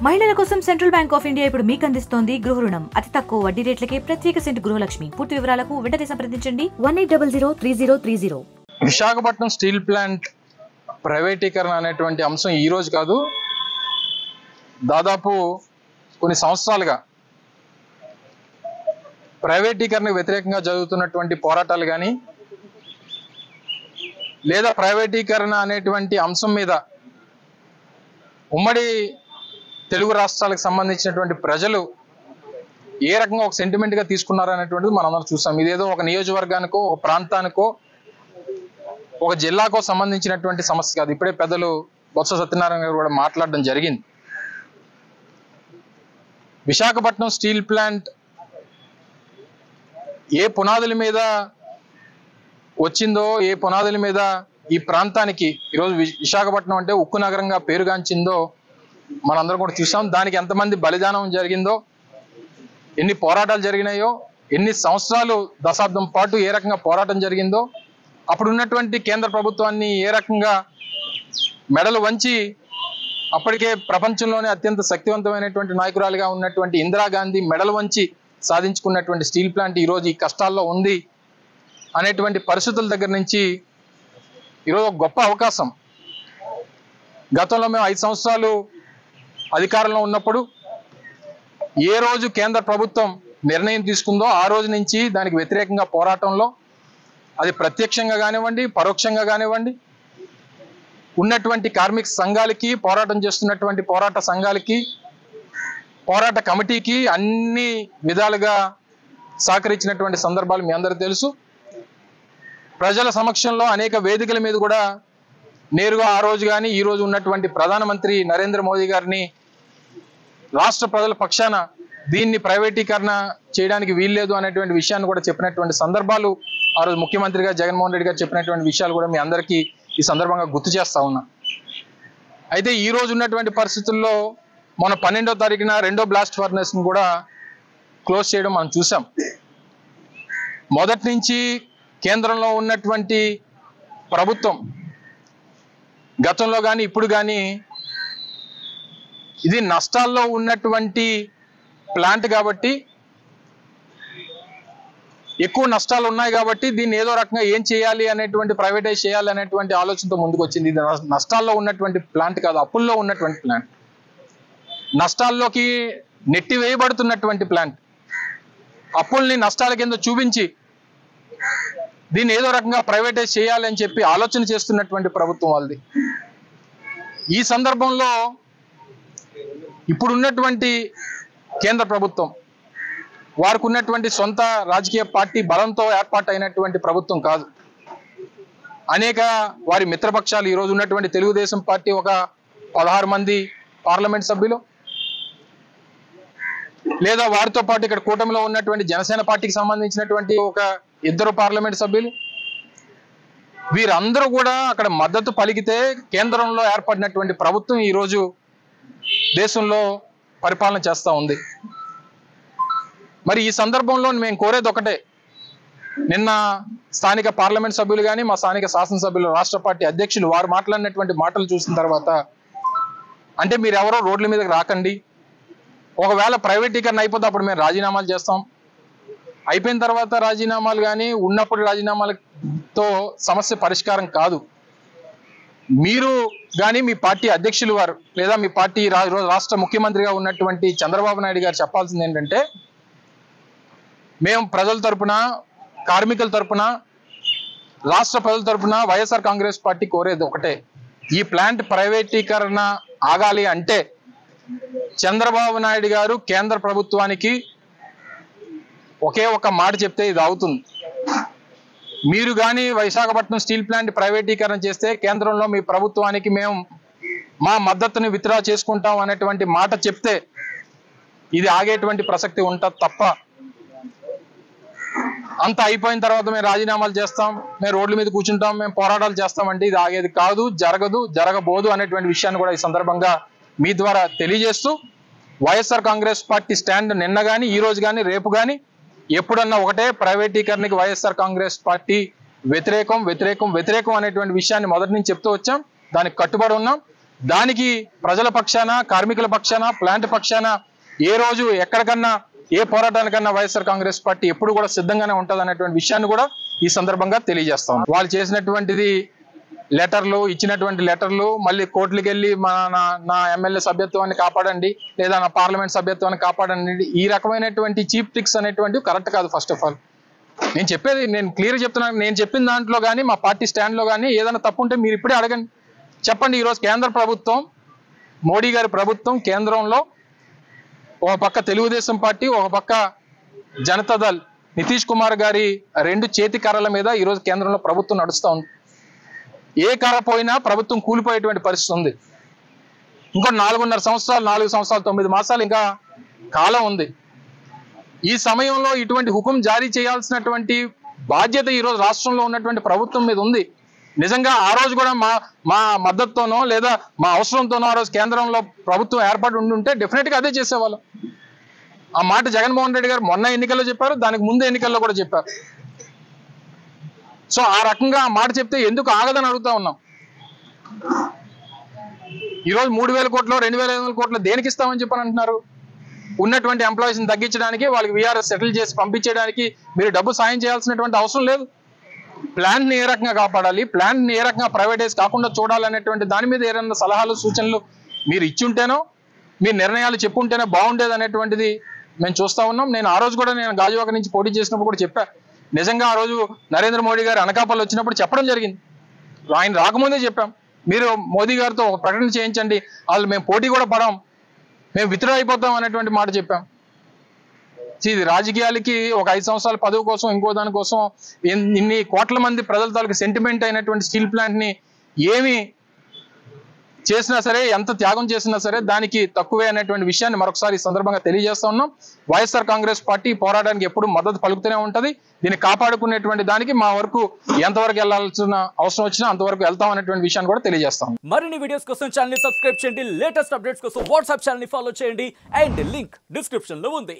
మహిళల కోసం central bank of India ఇప్పుడు మీకు అందిస్తోంది గృహ రుణం. అతి తక్కువ వడ్డీ రేట్లకే ప్రత్యేక సెంటు గృహలక్ష్మి. పూర్తి వివరాలకు వెంటనే సంప్రదించండి 18003030. విశాఖపట్నం స్టీల్ ప్లాంట్ ప్రైవేటీకరణ అనేటువంటి అంశం ఈ రోజు కాదు, దాదాపు కొన్ని సంవత్సరాలుగా ప్రైవేటీకరణకు వ్యతిరేకంగా జరుగుతున్నటువంటి పోరాటాలు కానీ లేదా ప్రైవేటీకరణ అనేటువంటి అంశం మీద ఉమ్మడి తెలుగు రాష్ట్రాలకు సంబంధించినటువంటి ప్రజలు ఏ రకంగా ఒక సెంటిమెంట్గా తీసుకున్నారు అనేటువంటిది మనందరం చూసాం. ఇదేదో ఒక నియోజకవర్గానికో ఒక ప్రాంతానికో ఒక జిల్లాకో సంబంధించినటువంటి సమస్య కాదు. ఇప్పుడే పెద్దలు బొత్స సత్యనారాయణ గారు కూడా మాట్లాడడం జరిగింది. విశాఖపట్నం స్టీల్ ప్లాంట్ ఏ పునాదుల మీద వచ్చిందో, ఏ పునాదుల మీద ఈ ప్రాంతానికి ఈరోజు విశాఖపట్నం అంటే ఉక్కు నగరంగా పేరుగాంచిందో మనందరం కూడా చూసాం. దానికి ఎంతమంది బలిదానం జరిగిందో, ఎన్ని పోరాటాలు జరిగినాయో, ఎన్ని సంవత్సరాలు దశాబ్దం పాటు ఏ రకంగా పోరాటం జరిగిందో, అప్పుడు ఉన్నటువంటి కేంద్ర ప్రభుత్వాన్ని ఏ రకంగా మెడలు వంచి అప్పటికే ప్రపంచంలోనే అత్యంత శక్తివంతమైనటువంటి నాయకురాలుగా ఉన్నటువంటి ఇందిరాగాంధీ మెడలు వంచి సాధించుకున్నటువంటి స్టీల్ ప్లాంట్ ఈరోజు ఈ కష్టాల్లో ఉంది అనేటువంటి పరిస్థితుల దగ్గర నుంచి ఈరోజు ఒక గొప్ప అవకాశం. గతంలో మేము 5 సంవత్సరాలు అధికారంలో ఉన్నప్పుడు ఏ రోజు కేంద్ర ప్రభుత్వం నిర్ణయం తీసుకుందో ఆ రోజు నుంచి దానికి వ్యతిరేకంగా పోరాటంలో, అది ప్రత్యక్షంగా కానివ్వండి పరోక్షంగా కానివ్వండి, ఉన్నటువంటి కార్మిక సంఘాలకి, పోరాటం చేస్తున్నటువంటి పోరాట సంఘాలకి, పోరాట కమిటీకి అన్ని విధాలుగా సహకరించినటువంటి సందర్భాలు మీ అందరికీ తెలుసు. ప్రజల సమక్షంలో అనేక వేదికల మీద కూడా నేరుగా ఆ రోజు కానీ ఈ రోజు ఉన్నటువంటి ప్రధానమంత్రి నరేంద్ర మోదీ గారిని రాష్ట్ర ప్రజల పక్షాన దీన్ని ప్రైవేటీకరణ చేయడానికి వీల్లేదు అనేటువంటి విషయాన్ని కూడా చెప్పినటువంటి సందర్భాలు, ఆ రోజు ముఖ్యమంత్రిగా జగన్మోహన్ రెడ్డి గారు చెప్పినటువంటి విషయాలు కూడా మీ అందరికీ ఈ సందర్భంగా గుర్తు చేస్తా ఉన్నా. అయితే ఈ రోజు ఉన్నటువంటి పరిస్థితుల్లో మన 12వ తారీఖున 2వ బ్లాస్ట్ ఫర్నెస్ని కూడా క్లోజ్ చేయడం మనం చూసాం. మొదటి నుంచి కేంద్రంలో ఉన్నటువంటి ప్రభుత్వం గతంలో కానీ ఇప్పుడు కానీ ఇది నష్టాల్లో ఉన్నటువంటి ప్లాంట్ కాబట్టి, ఎక్కువ నష్టాలు ఉన్నాయి కాబట్టి దీన్ని ఏదో రకంగా ఏం చేయాలి అనేటువంటి, ప్రైవేటైజ్ చేయాలి అనేటువంటి ఆలోచనతో ముందుకు వచ్చింది. ఇది నష్టాల్లో ఉన్నటువంటి ప్లాంట్ కాదు, అప్పుల్లో ఉన్నటువంటి ప్లాంట్, నష్టాల్లోకి నెట్టి వేయబడుతున్నటువంటి ప్లాంట్. అప్పుల్ని నష్టాల కింద చూపించి దీన్ని ఏదో రకంగా ప్రైవేటైజ్ చేయాలి అని చెప్పి ఆలోచన చేస్తున్నటువంటి ప్రభుత్వం వాళ్ళది. ఈ సందర్భంలో ఇప్పుడున్నటువంటి కేంద్ర ప్రభుత్వం వారికి ఉన్నటువంటి సొంత రాజకీయ పార్టీ బలంతో ఏర్పాటు అయినటువంటి ప్రభుత్వం కాదు. అనేక వారి మిత్రపక్షాలు, ఈరోజు ఉన్నటువంటి తెలుగుదేశం పార్టీ ఒక 16 మంది పార్లమెంట్ సభ్యులు, లేదా వారితో పాటు ఇక్కడ కూటమిలో ఉన్నటువంటి జనసేన పార్టీకి సంబంధించినటువంటి ఒక 2 పార్లమెంట్ సభ్యులు, వీరందరూ కూడా అక్కడ మద్దతు పలికితే కేంద్రంలో ఏర్పడినటువంటి ప్రభుత్వం ఈరోజు దేశంలో పరిపాలన చేస్తూ ఉంది. మరి ఈ సందర్భంలో మేము కోరేది ఒకటే, నిన్న స్థానిక పార్లమెంట్ సభ్యులు కానీ మా స్థానిక శాసనసభ్యులు, రాష్ట్ర పార్టీ అధ్యక్షులు వారు మాట్లాడినటువంటి మాటలు చూసిన తర్వాత, అంటే మీరు ఎవరో రోడ్ల మీదకి రాకండి, ఒకవేళ ప్రైవేటీకరణ అయిపోతే అప్పుడు మేము రాజీనామాలు చేస్తాం, అయిపోయిన తర్వాత రాజీనామాలు కానీ ఉన్నప్పుడు రాజీనామాలతో సమస్య పరిష్కారం కాదు. మీరు కానీ మీ పార్టీ అధ్యక్షులు వారు లేదా మీ పార్టీ రాష్ట్ర ముఖ్యమంత్రిగా ఉన్నటువంటి చంద్రబాబు నాయుడు గారు చెప్పాల్సింది ఏంటంటే, మేము ప్రజల తరపున, కార్మికుల తరపున, రాష్ట్ర ప్రజల తరపున వైఎస్ఆర్ కాంగ్రెస్ పార్టీ కోరేది ఒకటే, ఈ ప్లాంట్ ప్రైవేటీకరణ ఆగాలి అంటే చంద్రబాబు నాయుడు గారు కేంద్ర ప్రభుత్వానికి ఒకే ఒక మాట చెప్తే ఇది అవుతుంది. మీరు కానీ విశాఖపట్నం స్టీల్ ప్లాంట్ ప్రైవేటీకరణ చేస్తే కేంద్రంలో మీ ప్రభుత్వానికి మేము మా మద్దతుని విత్డ్రా చేసుకుంటాం అనేటువంటి మాట చెప్తే ఇది ఆగేటువంటి ప్రసక్తి ఉంటుంది తప్ప, అంత అయిపోయిన తర్వాత మేము రాజీనామాలు చేస్తాం, మేము రోడ్ల మీద కూర్చుంటాం, మేము పోరాటాలు చేస్తామంటే ఇది ఆగేది కాదు, జరగదు, జరగబోదు అనేటువంటి విషయాన్ని కూడా ఈ సందర్భంగా మీ ద్వారా తెలియజేస్తూ, వైఎస్ఆర్ కాంగ్రెస్ పార్టీ స్టాండ్ నిన్న కానీ ఈ రోజు కానీ రేపు కానీ ఎప్పుడన్నా ఒకటే, ప్రైవేటీకరణకి వైఎస్ఆర్ కాంగ్రెస్ పార్టీ వ్యతిరేకం వ్యతిరేకం వ్యతిరేకం అనేటువంటి విషయాన్ని మొదటి నుంచి చెప్తూ వచ్చాం, దానికి కట్టుబడి ఉన్నాం. దానికి ప్రజల పక్షాన, కార్మికుల పక్షాన, ప్లాంట్ పక్షాన ఏ రోజు ఎక్కడికన్నా ఏ పోరాటానికన్నా వైఎస్ఆర్ కాంగ్రెస్ పార్టీ ఎప్పుడు కూడా సిద్ధంగానే ఉంటుంది అనేటువంటి విషయాన్ని కూడా ఈ సందర్భంగా తెలియజేస్తాం. వాళ్ళు చేసినటువంటిది లెటర్లు, ఇచ్చినటువంటి లెటర్లు మళ్ళీ కోర్టులకు వెళ్ళి నా ఎమ్మెల్యే సభ్యత్వాన్ని కాపాడండి లేదా నా పార్లమెంట్ సభ్యత్వాన్ని కాపాడండి, ఈ రకమైనటువంటి చీప్ ట్రిక్స్ అనేటువంటివి కరెక్ట్ కాదు. ఫస్ట్ ఆఫ్ ఆల్ నేను క్లియర్ చెప్తున్నాను. నేను చెప్పిన దాంట్లో కానీ మా పార్టీ స్టాండ్లో కానీ ఏదైనా తప్పు ఉంటే మీరు ఇప్పుడే అడగండి, చెప్పండి. ఈరోజు కేంద్ర ప్రభుత్వం, మోడీ గారి ప్రభుత్వం కేంద్రంలో ఒక పక్క తెలుగుదేశం పార్టీ, ఒక పక్క జనతాదళ్ నితీష్ కుమార్ గారి 2 చేతి కర్రల మీద ఈరోజు కేంద్రంలో ప్రభుత్వం నడుస్తూ ఉంది. ఏ కర్ర పోయినా ప్రభుత్వం కూలిపోయేటువంటి పరిస్థితి ఉంది. ఇంకో 4 సంవత్సరాలు 9 మాసాలు ఇంకా కాలం ఉంది. ఈ సమయంలో ఇటువంటి హుకుం జారీ చేయాల్సినటువంటి బాధ్యత ఈరోజు రాష్ట్రంలో ఉన్నటువంటి ప్రభుత్వం మీద ఉంది. నిజంగా ఆ రోజు కూడా మా మద్దతుతోనో లేదా మా అవసరంతోనో ఆ రోజు కేంద్రంలో ప్రభుత్వం ఏర్పాటు ఉండుంటే డెఫినెట్గా అదే చేసేవాళ్ళం. ఆ మాట జగన్మోహన్ రెడ్డి గారు మొన్న ఎన్నికల్లో చెప్పారు, దానికి ముందు ఎన్నికల్లో కూడా చెప్పారు. సో ఆ రకంగా ఆ మాట చెప్తే ఎందుకు ఆగదని అడుగుతా ఉన్నాం. ఈరోజు 3,000 కోట్లు 2,500 కోట్లు దేనికి ఇస్తామని చెప్పని అంటున్నారు? ఉన్నటువంటి ఎంప్లాయీస్ని తగ్గించడానికి, వాళ్ళకి వీఆర్ఎస్ సెటిల్ చేసి పంపించడానికి మీరు డబ్బు సాయం చేయాల్సినటువంటి అవసరం లేదు. ప్లాంట్ని ఏ రకంగా కాపాడాలి, ప్లాంట్ని ఏ రకంగా ప్రైవేటైజ్ కాకుండా చూడాలనేటువంటి దాని మీద ఏదైనా సలహాలు, సూచనలు మీరు ఇచ్చుంటేనో, మీరు నిర్ణయాలు చెప్పుంటేనే బాగుండేది అనేటువంటిది మేము చూస్తూ ఉన్నాం. నేను ఆ రోజు కూడా నేను గాజువాక నుంచి పోటీ చేసినప్పుడు కూడా చెప్పా. నిజంగా ఆ రోజు నరేంద్ర మోడీ గారు అనకాపల్లి వచ్చినప్పుడు చెప్పడం జరిగింది. ఆయన రాకముందే చెప్పాం, మీరు మోదీ గారితో ఒక ప్రకటన చేయించండి, వాళ్ళు మేము పోటీ కూడా పడాం, మేము విత్డ్రా అయిపోతాం అనేటువంటి మాట చెప్పాం. ఇది రాజకీయాలకి ఒక 5 సంవత్సరాల పదవి కోసం, ఇంకో దానికోసం ఇన్ని కోట్ల మంది ప్రజల తాలూకు సెంటిమెంట్ అయినటువంటి స్టీల్ ప్లాంట్ని ఏమి చేసినా సరే, ఎంత త్యాగం చేసినా సరే దానికి తక్కువే అనేటువంటి విషయాన్ని మరొకసారి ఈ సందర్భంగా తెలియజేస్తా ఉన్నాం. వైఎస్ఆర్ కాంగ్రెస్ పార్టీ పోరాటానికి ఎప్పుడు మద్దతు పలుకుతూనే ఉంటుంది. దీన్ని కాపాడుకునేటువంటి దానికి మా వరకు ఎంతవరకు వెళ్లాల్సిన అవసరం వచ్చినా అంతవరకు వెళ్తాం అనేటువంటి విషయాన్ని కూడా తెలియజేస్తాం. మరిన్ని వీడియోస్ కోసం ఛానల్ ని సబ్స్క్రైబ్ చేయండి, లేటెస్ట్ అప్డేట్స్ కోసం వాట్సాప్ ఛానల్ ని ఫాలో చేయండి అండ్ లింక్ డిస్క్రిప్షన్ లో ఉంది.